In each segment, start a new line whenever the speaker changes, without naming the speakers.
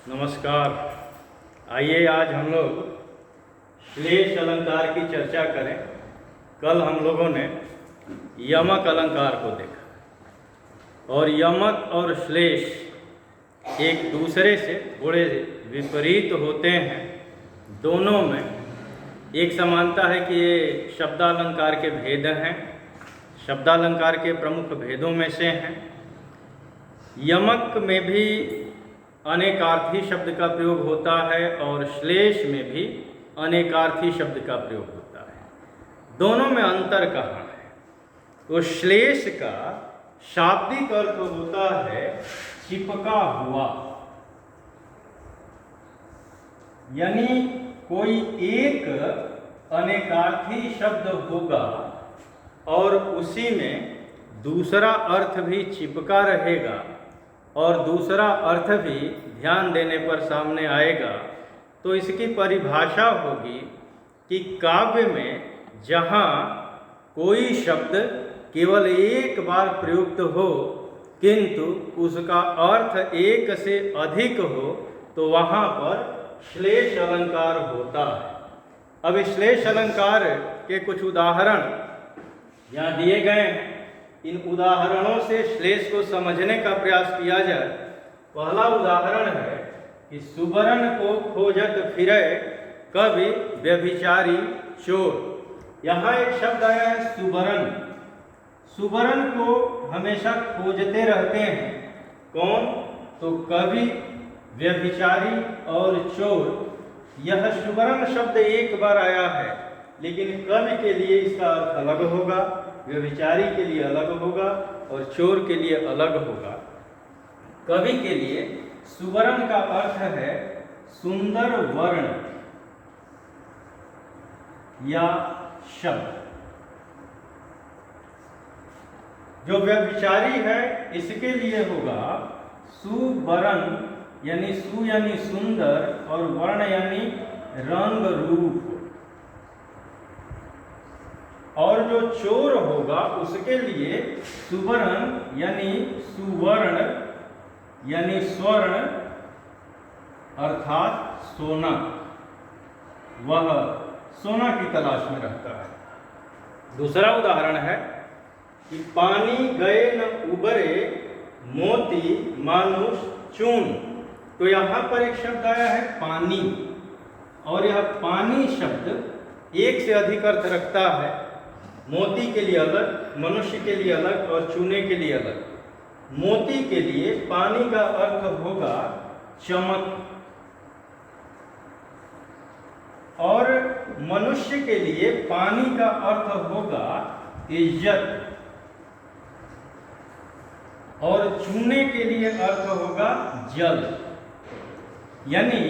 नमस्कार। आइए आज हम लोग श्लेष अलंकार की चर्चा करें। कल हम लोगों ने यमक अलंकार को देखा और यमक और श्लेष एक दूसरे से बड़े विपरीत होते हैं। दोनों में एक समानता है कि ये शब्दालंकार के भेद हैं, शब्दालंकार के प्रमुख भेदों में से हैं। यमक में भी अनेकार्थी शब्द का प्रयोग होता है और श्लेष में भी अनेकार्थी शब्द का प्रयोग होता है। दोनों में अंतर कहाँ है? तो श्लेष का शाब्दिक अर्थ होता है चिपका हुआ, यानी कोई एक अनेकार्थी शब्द होगा और उसी में दूसरा अर्थ भी चिपका रहेगा और दूसरा अर्थ भी ध्यान देने पर सामने आएगा। तो इसकी परिभाषा होगी कि काव्य में जहाँ कोई शब्द केवल एक बार प्रयुक्त हो किंतु उसका अर्थ एक से अधिक हो तो वहाँ पर श्लेष अलंकार होता है। अब श्लेष अलंकार के कुछ उदाहरण यहाँ दिए गए हैं। इन उदाहरणों से श्लेष को समझने का प्रयास किया जाए। पहला उदाहरण है कि सुबरन को खोजत फिरे कवि व्यभिचारी चोर। यहाँ एक शब्द आया है सुबरन। सुबरन को हमेशा खोजते रहते हैं कौन? तो कवि, व्यभिचारी और चोर। यह सुबरन शब्द एक बार आया है, लेकिन कवि के लिए इसका अर्थ अलग होगा, व्यभिचारी के लिए अलग होगा और चोर के लिए अलग होगा। कवि के लिए सुवर्ण का अर्थ है सुंदर वर्ण या शब्द। जो व्यभिचारी है इसके लिए होगा सुवर्ण, यानी सु यानी सुंदर और वर्ण यानी रंग रूप। और जो चोर होगा उसके लिए सुवर्ण यानी सुवर्ण यानी स्वर्ण अर्थात सोना। वह सोना की तलाश में रहता है। दूसरा उदाहरण है कि पानी गए न उबरे मोती मानुष चून। तो यहाँ पर एक शब्द आया है पानी, और यह पानी शब्द एक से अधिक अर्थ रखता है। मोती के लिए अलग, मनुष्य के लिए अलग और चूने के लिए अलग। मोती के लिए पानी का अर्थ होगा चमक और मनुष्य के लिए पानी का अर्थ होगा इज्जत और चूने के लिए अर्थ होगा जल। यानी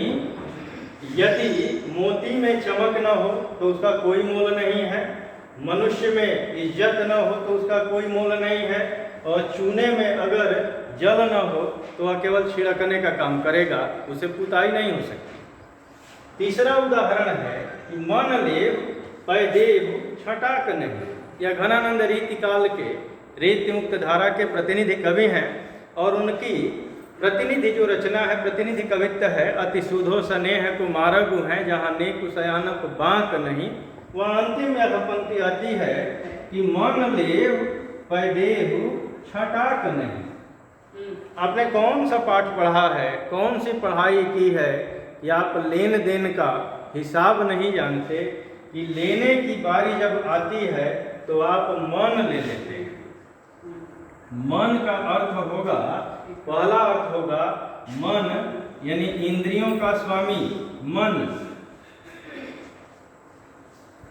यदि मोती में चमक न हो तो उसका कोई मोल नहीं है, मनुष्य में इज्जत न हो तो उसका कोई मोल नहीं है, और चूने में अगर जल न हो तो वह केवल छिड़कने का काम करेगा, उसे पुताई नहीं हो सकती। तीसरा उदाहरण है कि मन लेव पैदेव छटाक नहीं। यह घनानंद रीति काल के रीति मुक्त धारा के प्रतिनिधि कवि हैं और उनकी प्रतिनिधि जो रचना है, प्रतिनिधि कवित्व है, अति सुधो स्नेह कुमारगु है जहाँ नेकु सयानक बांक नहीं। वह अंतिम यह पंक्ति आती है कि मन लेव पैदेव छटाक नहीं। आपने कौन सा पाठ पढ़ा है, कौन सी पढ़ाई की है कि आप लेन देन का हिसाब नहीं जानते कि लेने की बारी जब आती है तो आप मन ले लेते हैं। मन का अर्थ होगा, पहला अर्थ होगा मन यानी इंद्रियों का स्वामी मन,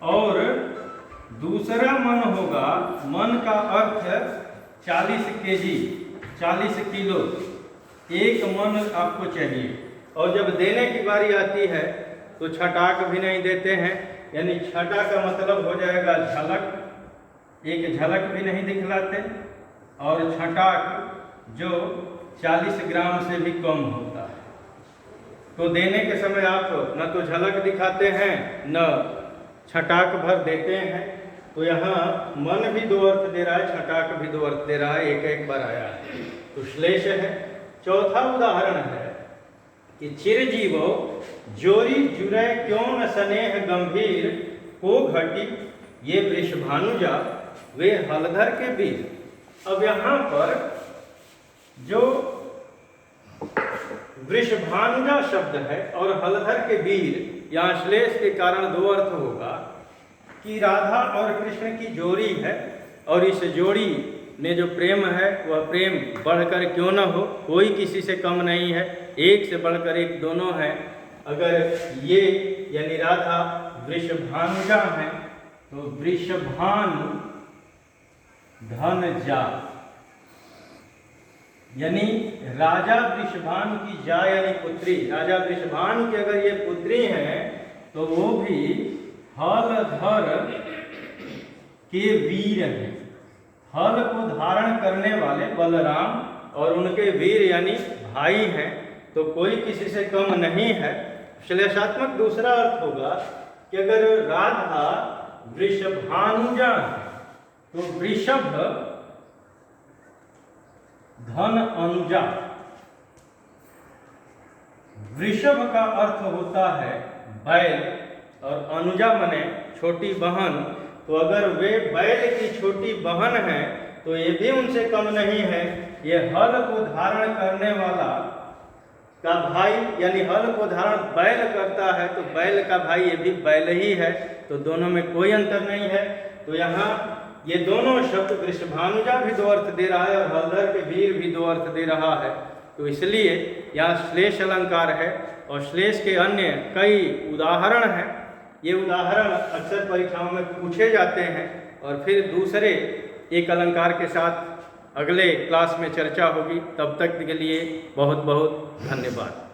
और दूसरा मन होगा, मन का अर्थ 40 केजी 40 किलो एक मन आपको चाहिए। और जब देने की बारी आती है तो छटाक भी नहीं देते हैं, यानी छटा का मतलब हो जाएगा झलक, एक झलक भी नहीं दिखलाते, और छटाक जो 40 ग्राम से भी कम होता है। तो देने के समय आप न तो झलक दिखाते हैं न छटाक भर देते हैं। तो यहाँ मन भी दो अर्थ दे रहा है, छटाक भी दो अर्थ दे रहा है, एक एक बार आया है, तो श्लेष है। चौथा उदाहरण है कि चिरजीवो जोरी जुरै क्यों न स्नेह गंभीर, को घटी ये वृषभानुजा वे हलधर के वीर। अब यहाँ पर जो वृषभानुजा शब्द है और हलधर के वीर, यहाँ श्लेष के कारण दो अर्थ होगा कि राधा और कृष्ण की जोड़ी है और इस जोड़ी में जो प्रेम है वह प्रेम बढ़कर क्यों न हो, कोई किसी से कम नहीं है, एक से बढ़कर एक दोनों हैं। अगर ये यानी राधा वृषभानुजा हैं तो वृषभानु धनजा, यानी राजा वृषभानु की जा यानी पुत्री, राजा वृषभानु की अगर ये पुत्री हैं तो वो भी हलधर के वीर हैं। हल को धारण करने वाले बलराम और उनके वीर यानी भाई हैं, तो कोई किसी से कम नहीं है। श्लेषात्मक दूसरा अर्थ होगा कि अगर राधा वृषभानुजा है तो वृषभ धन अनुजा। वृषभ का अर्थ होता है बैल और अनुजा मने छोटी बहन, तो अगर वे बैल की छोटी बहन हैं तो ये भी उनसे कम नहीं है। ये हल को धारण करने वाला का भाई यानी हल को धारण बैल करता है तो बैल का भाई ये भी बैल ही है, तो दोनों में कोई अंतर नहीं है। तो यहाँ ये दोनों शब्द वृषभानुजा भी दो अर्थ दे रहा है और हलधर के वीर भी दो अर्थ दे रहा है, तो इसलिए यहाँ श्लेष अलंकार है और श्लेष के अन्य कई उदाहरण हैं। ये उदाहरण अक्सर परीक्षाओं में पूछे जाते हैं और फिर दूसरे एक अलंकार के साथ अगले क्लास में चर्चा होगी। तब तक के लिए बहुत बहुत धन्यवाद।